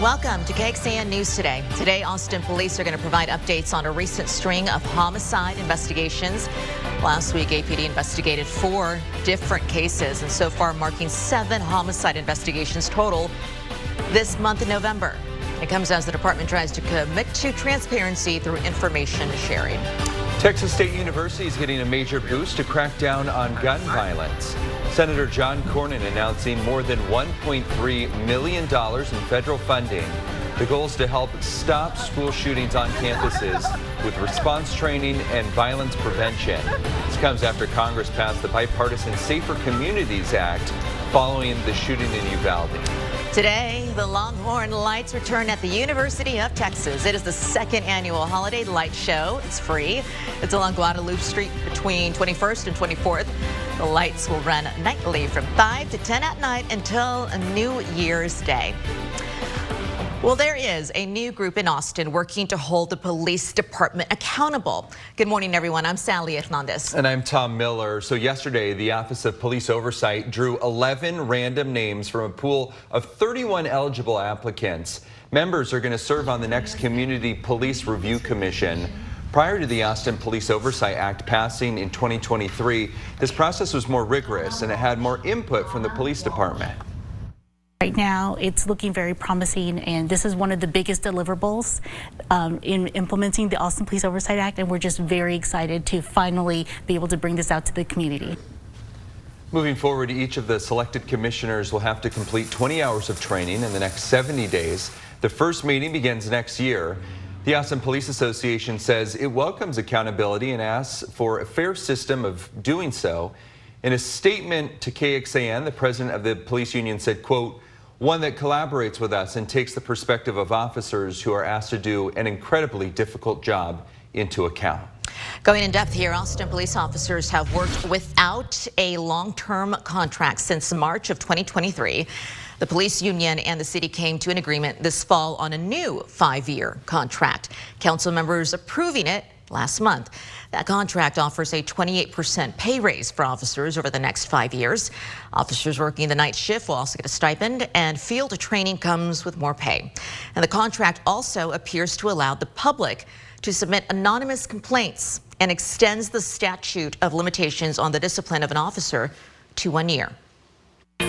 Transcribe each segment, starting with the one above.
Welcome to KXAN News Today. Today, Austin police are going to provide updates on a recent string of homicide investigations. Last week, APD investigated 4 different cases, and so far marking 7 homicide investigations total this month in November. It comes as the department tries to commit to transparency through information sharing. Texas State University is getting a major boost to crack down on gun violence. Senator John Cornyn announcing more than $1.3 million in federal funding. The goal is to help stop school shootings on campuses with response training and violence prevention. This comes after Congress passed the bipartisan Safer Communities Act following the shooting in Uvalde. Today, the Longhorn Lights return at the University of Texas. It is the 2nd annual Holiday Light Show. It's free. It's along Guadalupe Street between 21st and 24th. The lights will run nightly from 5 to 10 at night until New Year's Day. Well, there is a new group in Austin working to hold the police department accountable. Good morning, everyone. I'm Sally Hernandez. And I'm Tom Miller. So yesterday, the Office of Police Oversight drew 11 random names from a pool of 31 eligible applicants. Members are going to serve on the next Community Police Review Commission. Prior to the Austin Police Oversight Act passing in 2023, this process was more rigorous and it had more input from the police department. Right now, it's looking very promising, and this is one of the biggest deliverables in implementing the Austin Police Oversight Act, and we're just very excited to finally be able to bring this out to the community. Moving forward, each of the selected commissioners will have to complete 20 hours of training in the next 70 days. The first meeting begins next year. The Austin Police Association says it welcomes accountability and asks for a fair system of doing so. In a statement to KXAN, the president of the police union said, quote, "One that collaborates with us and takes the perspective of officers who are asked to do an incredibly difficult job into account." Going in depth here, Austin police officers have worked without a long-term contract since March of 2023. The police union and the city came to an agreement this fall on a new 5-year contract. Council members approving it last month. That contract offers a 28% pay raise for officers over the next 5 years. Officers working the night shift will also get a stipend, and field training comes with more pay. And the contract also appears to allow the public to submit anonymous complaints and extends the statute of limitations on the discipline of an officer to 1 year.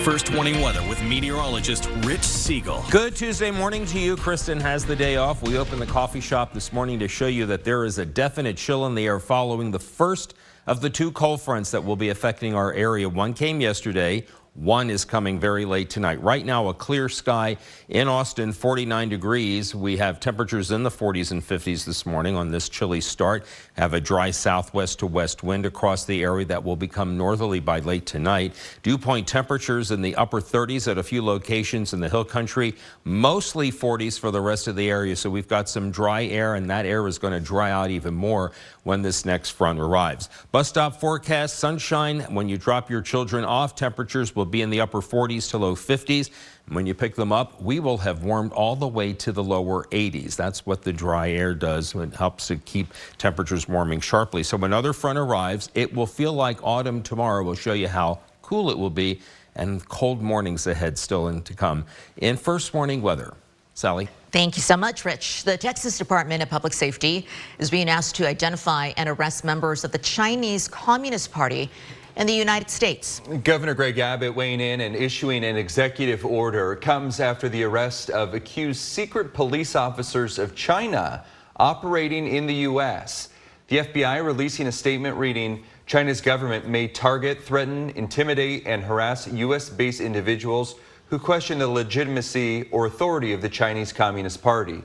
First warning weather with meteorologist Rich Siegel. Good Tuesday morning to you. Kristen has the day off. We opened the coffee shop this morning to show you that there is a definite chill in the air following the first of the 2 cold fronts that will be affecting our area. One came yesterday. One is coming very late tonight. Right now, a clear sky in Austin, 49 degrees. We have temperatures in the 40s and 50s this morning on this chilly start. Have a dry southwest to west wind across the area that will become northerly by late tonight. Dew point temperatures in the upper 30s at a few locations in the hill country. Mostly 40s for the rest of the area. So we've got some dry air, and that air is going to dry out even more when this next front arrives. Bus stop forecast, sunshine. When you drop your children off, temperatures will be in the upper 40s to low 50s. When you pick them up, we will have warmed all the way to the lower 80s. That's what the dry air does. It helps to keep temperatures warming sharply. So when another front arrives, it will feel like autumn tomorrow. We'll show you how cool it will be, and cold mornings ahead still to come. In first warning weather, Sally. Thank you so much, Rich. The Texas Department of Public Safety is being asked to identify and arrest members of the Chinese Communist Party in the United States. Governor Greg Abbott weighing in and issuing an executive order comes after the arrest of accused secret police officers of China operating in the U.S. The FBI releasing a statement reading, "China's government may target, threaten, intimidate, and harass U.S.-based individuals who question the legitimacy or authority of the Chinese Communist Party."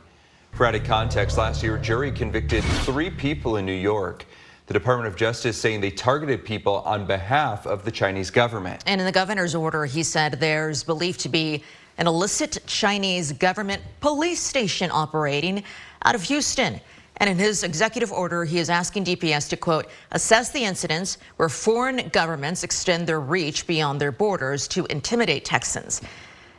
For added context, last year a jury convicted 3 people in New York. The Department of Justice saying they targeted people on behalf of the Chinese government. And in the governor's order, he said there's believed to be an illicit Chinese government police station operating out of Houston. And in his executive order, he is asking DPS to, quote, assess the incidents where foreign governments extend their reach beyond their borders to intimidate Texans,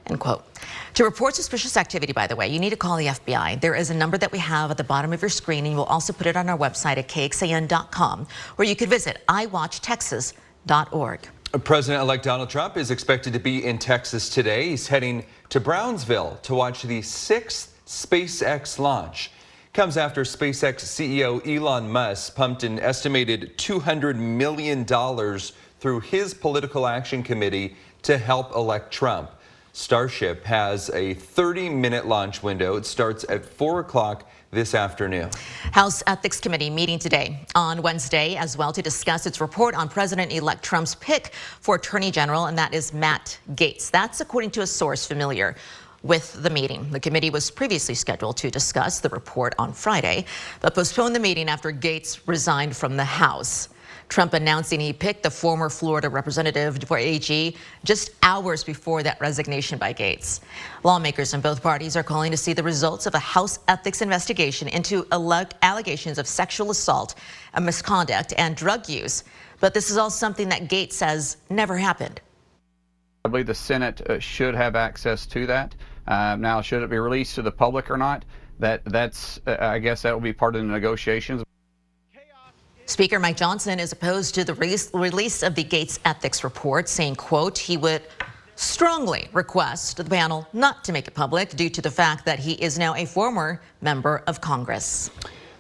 end quote. To report suspicious activity, by the way, you need to call the FBI. There is a number that we have at the bottom of your screen, and we'll also put it on our website at KXAN.com, where you could visit iwatchtexas.org. President-elect Donald Trump is expected to be in Texas today. He's heading to Brownsville to watch the 6th SpaceX launch. Comes after SpaceX CEO Elon Musk pumped an estimated $200 million through his political action committee to help elect Trump. Starship has a 30-minute launch window. It starts at 4 o'clock this afternoon. House Ethics Committee meeting today on Wednesday as well to discuss its report on President-elect Trump's pick for Attorney General, and that is Matt Gaetz. That's according to a source familiar with the meeting. The committee was previously scheduled to discuss the report on Friday, but postponed the meeting after Gaetz resigned from the House. Trump announcing he picked the former Florida representative for AG just hours before that resignation by Gaetz. Lawmakers in both parties are calling to see the results of a House ethics investigation into allegations of sexual assault and misconduct and drug use. But this is all something that Gaetz says never happened. I believe the Senate should have access to that. Now, should it be released to the public or not? That's I guess that will be part of the negotiations. Speaker Mike Johnson is opposed to the release of the Gaetz ethics report, saying, quote, he would strongly request the panel not to make it public due to the fact that he is now a former member of Congress.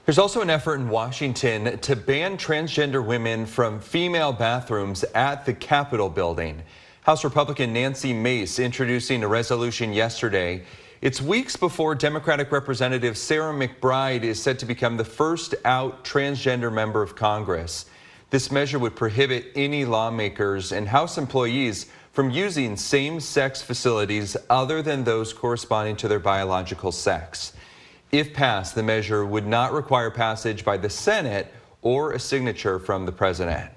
There's also an effort in Washington to ban transgender women from female bathrooms at the Capitol building. House Republican Nancy Mace introducing a resolution yesterday. It's weeks before Democratic Representative Sarah McBride is set to become the first out transgender member of Congress. This measure would prohibit any lawmakers and House employees from using same-sex facilities other than those corresponding to their biological sex. If passed, the measure would not require passage by the Senate or a signature from the president.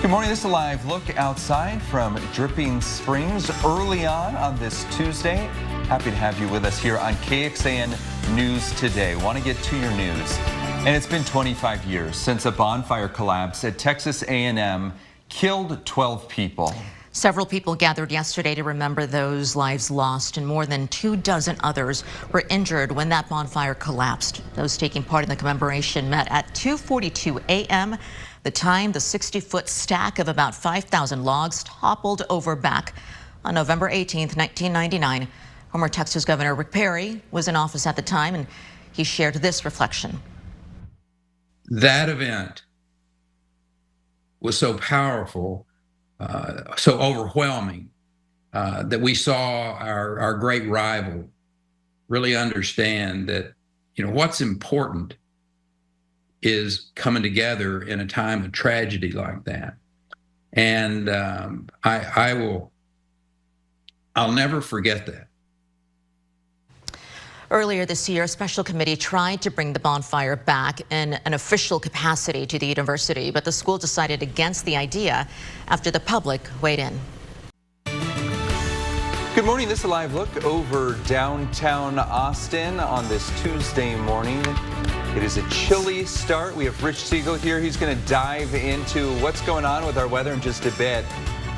Good morning. This is a live look outside from Dripping Springs early on this Tuesday. Happy to have you with us here on KXAN News Today. Want to get to your news. And it's been 25 years since a bonfire collapse at Texas A&M killed 12 people. Several people gathered yesterday to remember those lives lost, and more than 24 others were injured when that bonfire collapsed. Those taking part in the commemoration met at 2:42 a.m. The time the 60-foot stack of about 5,000 logs toppled over back on November 18th, 1999. Former Texas Governor Rick Perry was in office at the time, and he shared this reflection. That event was so powerful, so overwhelming, that we saw our great rival really understand that, what's important is coming together in a time of tragedy like that. And I'll never forget that. Earlier this year, a special committee tried to bring the bonfire back in an official capacity to the university, but the school decided against the idea after the public weighed in. Good morning. This is a live look over downtown Austin on this Tuesday morning. It is a chilly start. We have Rich Siegel here. He's going to dive into what's going on with our weather in just a bit.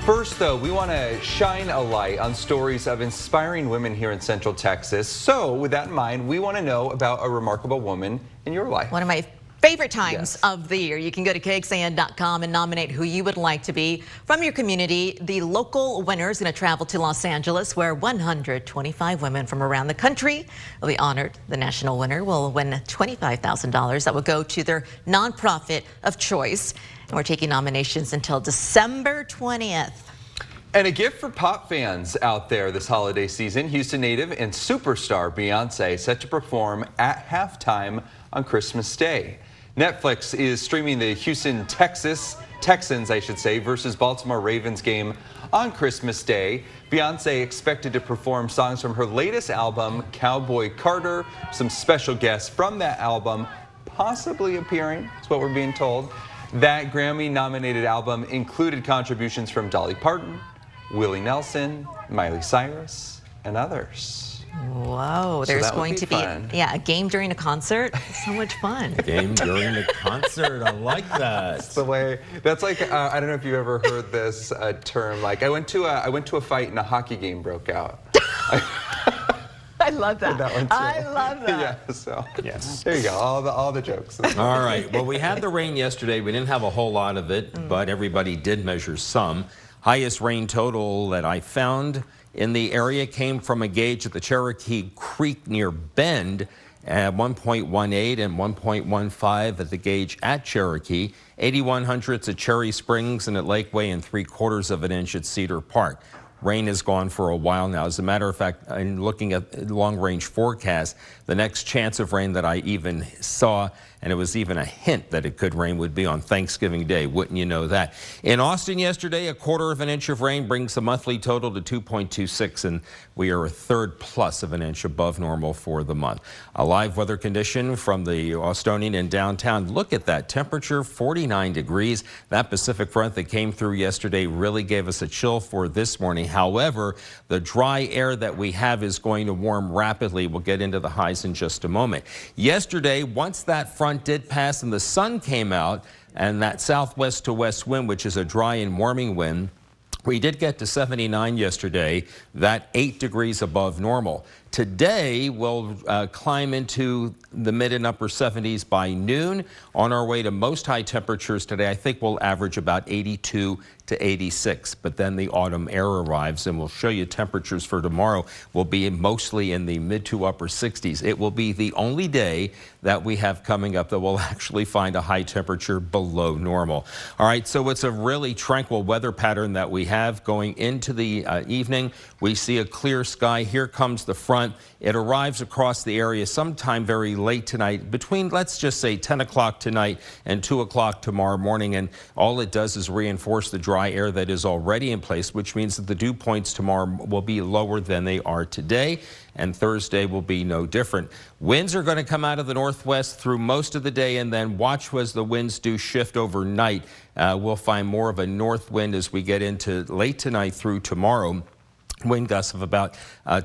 First, though, we want to shine a light on stories of inspiring women here in Central Texas. So, with that in mind, we want to know about a remarkable woman in your life. One of my favorite times of the year. You can go to KXAN.com and nominate who you would like to be from your community. The local winner is going to travel to Los Angeles, where 125 women from around the country will be honored. The national winner will win $25,000 that will go to their nonprofit of choice. And we're taking nominations until December 20th. And a gift for pop fans out there this holiday season. Houston native and superstar Beyonce set to perform at halftime on Christmas Day. Netflix is streaming the Houston Texans, versus Baltimore Ravens game on Christmas Day. Beyonce expected to perform songs from her latest album, Cowboy Carter. Some special guests from that album possibly appearing, is what we're being told. That Grammy-nominated album included contributions from Dolly Parton, Willie Nelson, Miley Cyrus, and others. Whoa, there's going to be a game during a concert. So much fun. Game during a concert. I like that. That's the way. That's like I don't know if you've ever heard this term. Like I went to a fight and a hockey game broke out. I love that. That one too. I love that. Yeah, so Yes. there you go, all the jokes. All right. Well, we had the rain yesterday. We didn't have a whole lot of it, but everybody did measure some. Highest rain total that I found in the area came from a gauge at the Cherokee Creek near Bend at 1.18 and 1.15 at the gauge at Cherokee, 8100s at Cherry Springs and at Lakeway, and 3/4 of an inch at Cedar Park. Rain has gone for a while now. As a matter of fact, in looking at long-range forecast, the next chance of rain that I even saw, and it was even a hint that it could rain, would be on Thanksgiving Day. Wouldn't you know that? In Austin yesterday, 1/4 of an inch of rain brings the monthly total to 2.26, and we are 1/3 plus of an inch above normal for the month. A live weather condition from the Austonian in downtown. Look at that temperature, 49 degrees. That Pacific front that came through yesterday really gave us a chill for this morning. However, the dry air that we have is going to warm rapidly. We'll get into the highs in just a moment. Yesterday, once that front did pass and the sun came out, and that southwest to west wind, which is a dry and warming wind, we did get to 79 yesterday, that 8 degrees above normal. Today, we'll climb into the mid and upper 70s by noon. On our way to most high temperatures today, I think we'll average about 82 to 86. But then the autumn air arrives, and we'll show you temperatures for tomorrow will be mostly in the mid to upper 60s. It will be the only day that we have coming up that we'll actually find a high temperature below normal. All right, so it's a really tranquil weather pattern that we have going into the evening. We see a clear sky. Here comes the front. It arrives across the area sometime very late tonight, between, let's just say, 10 o'clock tonight and 2 o'clock tomorrow morning. And all it does is reinforce the dry air that is already in place, which means that the dew points tomorrow will be lower than they are today. And Thursday will be no different. Winds are going to come out of the northwest through most of the day, and then watch as the winds do shift overnight. We'll find more of a north wind as we get into late tonight through tomorrow. Wind gusts of about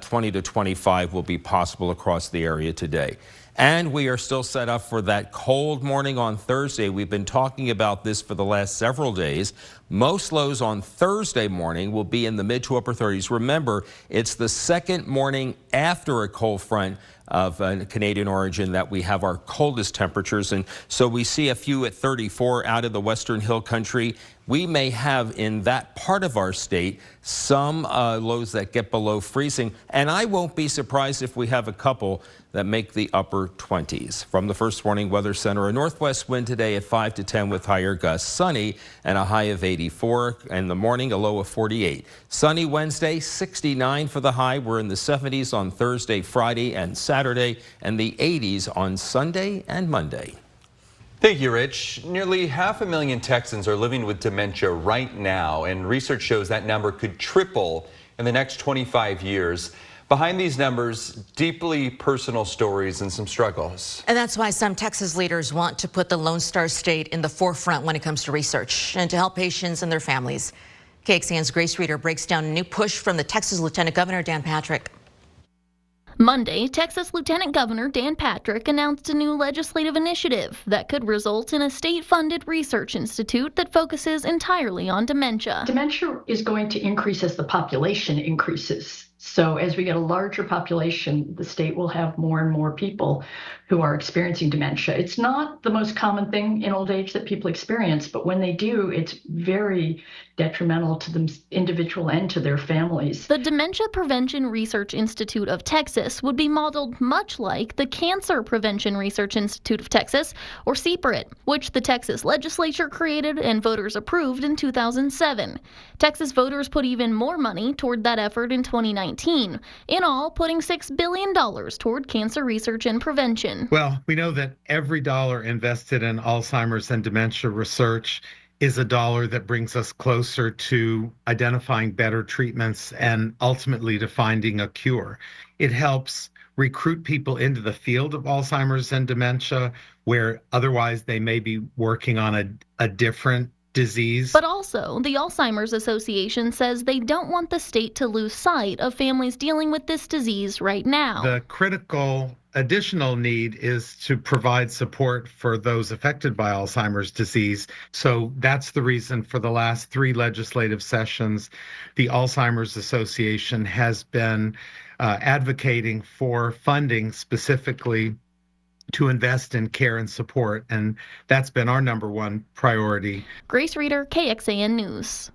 20 to 25 will be possible across the area today. And we are still set up for that cold morning on Thursday. We've been talking about this for the last several days. Most lows on Thursday morning will be in the mid to upper 30s. Remember, it's the second morning after a cold front of Canadian origin that we have our coldest temperatures. And so we see a few at 34 out of the Western Hill Country. We may have in that part of our state some lows that get below freezing. And I won't be surprised if we have a couple that make the upper 20s. From the First Warning Weather Center, a northwest wind today at 5 to 10 with higher gusts. Sunny and a high of 84. In the morning, a low of 48. Sunny Wednesday, 69 for the high. We're in the 70s on Thursday, Friday, and Saturday, and the 80s on Sunday and Monday. Thank you, Rich. Nearly 500,000 Texans are living with dementia right now, and research shows that number could triple in the next 25 years. Behind these numbers, deeply personal stories and some struggles. And that's why some Texas leaders want to put the Lone Star State in the forefront when it comes to research and to help patients and their families. KXAN's Grace Reader breaks down a new push from the Texas Lieutenant Governor Dan Patrick. Monday, Texas Lieutenant Governor Dan Patrick announced a new legislative initiative that could result in a state-funded research institute that focuses entirely on dementia. Dementia is going to increase as the population increases. So as we get a larger population, the state will have more and more people who are experiencing dementia. It's not the most common thing in old age that people experience, but when they do, it's very detrimental to the individual and to their families. The Dementia Prevention Research Institute of Texas would be modeled much like the Cancer Prevention Research Institute of Texas, or CPRIT, which the Texas legislature created and voters approved in 2007. Texas voters put even more money toward that effort in 2019, in all putting $6 billion toward cancer research and prevention. Well, we know that every dollar invested in Alzheimer's and dementia research is a dollar that brings us closer to identifying better treatments and ultimately to finding a cure. It helps recruit people into the field of Alzheimer's and dementia, where otherwise they may be working on a different disease. But also, the Alzheimer's Association says they don't want the state to lose sight of families dealing with this disease right now. The critical additional need is to provide support for those affected by Alzheimer's disease. So that's the reason for the last 3 legislative sessions, the Alzheimer's Association has been advocating for funding specifically to invest in care and support, and that's been our #1 priority. Grace Reeder, KXAN News.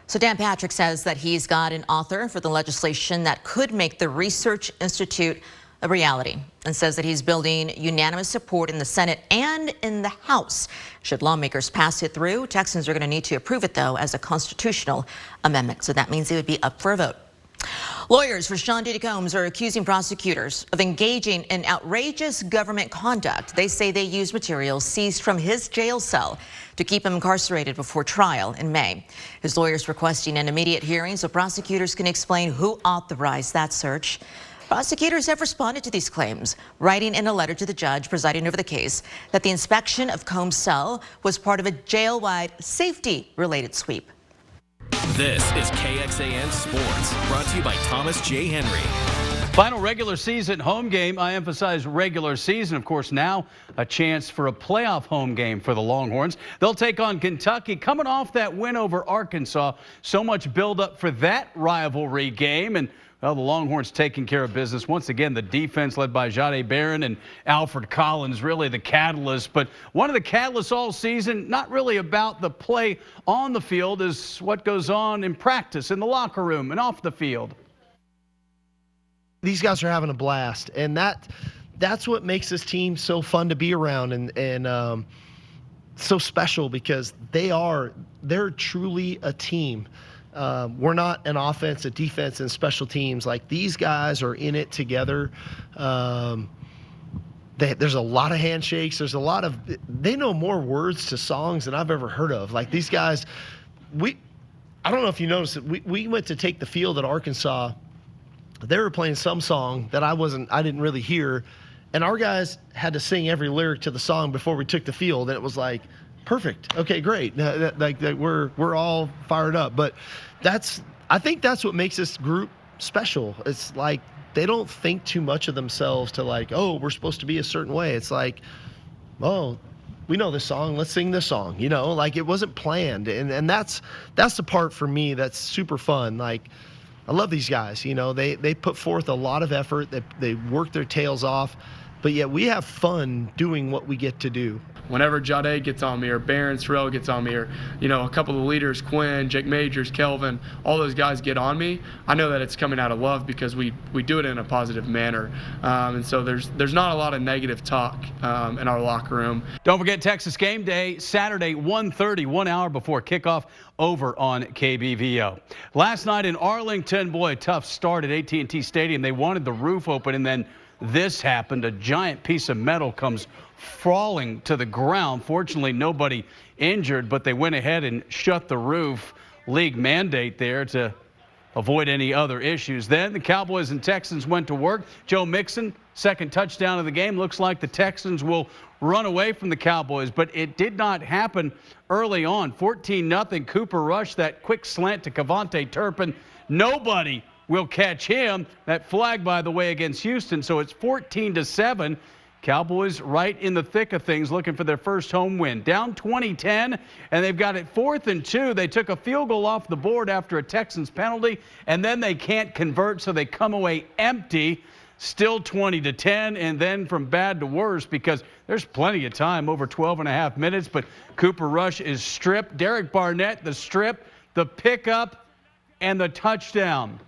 So Dan Patrick says that he's got an author for the legislation that could make the Research Institute a reality, and says that he's building unanimous support in the Senate and in the House. Should lawmakers pass it through, Texans are going to need to approve it, though, as a constitutional amendment. So that means it would be up for a vote. Lawyers for Sean Diddy Combs are accusing prosecutors of engaging in outrageous government conduct. They say they used materials seized from his jail cell to keep him incarcerated before trial in May. His lawyers requesting an immediate hearing so prosecutors can explain who authorized that search. Prosecutors have responded to these claims, writing in a letter to the judge presiding over the case that the inspection of Combs' cell was part of a jail-wide safety-related sweep. This is KXAN Sports, brought to you by Thomas J. Henry. Final regular season home game. I emphasize regular season. Of course, now a chance for a playoff home game for the Longhorns. They'll take on Kentucky, coming off that win over Arkansas. So much buildup for that rivalry game. And well, the Longhorns taking care of business. Once again, the defense led by Jahdae Barron and Alfred Collins, really the catalyst. But one of the catalysts all season, not really about the play on the field, is what goes on in practice, in the locker room, and off the field. These guys are having a blast, and that's what makes this team so fun to be around and so special, because they're truly a team. We're not an offense, a defense, and special teams. Like, these guys are in it together. There's a lot of handshakes. They know more words to songs than I've ever heard of. Like, these guys, I don't know if you noticed it. We went to take the field at Arkansas. They were playing some song that I didn't really hear, and our guys had to sing every lyric to the song before we took the field, and it was like, perfect. Okay, great. We're all fired up. But I think that's what makes this group special. It's like they don't think too much of themselves to like, oh, we're supposed to be a certain way. It's like, oh, we know this song, let's sing this song. You know, like, it wasn't planned. And that's the part for me that's super fun. Like, I love these guys. You know, they put forth a lot of effort. They work their tails off, but yet we have fun doing what we get to do. Whenever Jahdae gets on me, or Barron Terrell gets on me, or, you know, a couple of the leaders, Quinn, Jake Majors, Kelvin, all those guys get on me, I know that it's coming out of love, because we do it in a positive manner. And so there's not a lot of negative talk in our locker room. Don't forget Texas Game Day, Saturday, 1:30, 1 hour before kickoff, over on KBVO. Last night in Arlington, boy, a tough start at AT&T Stadium. They wanted the roof open, and then this happened. A giant piece of metal comes falling to the ground. Fortunately, nobody injured, but they went ahead and shut the roof. League mandate there to avoid any other issues. Then the Cowboys and Texans went to work. Joe Mixon, second touchdown of the game. Looks like the Texans will run away from the Cowboys, but it did not happen early on. 14-0. Cooper Rush, that quick slant to Cavante Turpin. Nobody will catch him. That flag, by the way, against Houston. So it's 14-7. Cowboys right in the thick of things, looking for their first home win. Down 20-10, and they've got it 4th and 2. They took a field goal off the board after a Texans penalty, and then they can't convert, so they come away empty. Still 20-10, and then from bad to worse, because there's plenty of time, over 12.5 minutes, but Cooper Rush is stripped. Derek Barnett, the strip, the pickup, and the touchdown.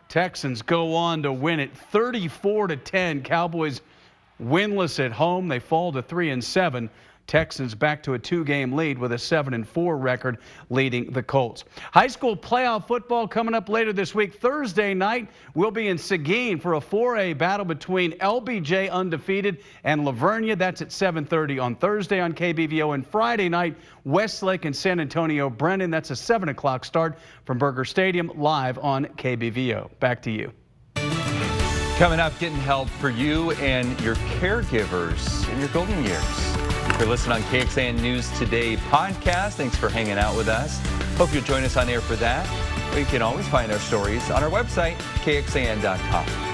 Texans go on to win it 34-10. Cowboys winless at home. They fall to 3-7. Texans back to a 2-game lead with a 7-4 record, leading the Colts. High school playoff football coming up later this week. Thursday night, we'll be in Seguin for a 4A battle between LBJ undefeated and Lavernia. That's at 7:30 on Thursday on KBVO. And Friday night, Westlake and San Antonio Brennan. That's a 7 o'clock start from Burger Stadium, live on KBVO. Back to you. Coming up, getting help for you and your caregivers in your golden years. You're listening on KXAN News Today podcast. Thanks for hanging out with us. Hope you'll join us on air for that. You can always find our stories on our website, KXAN.com.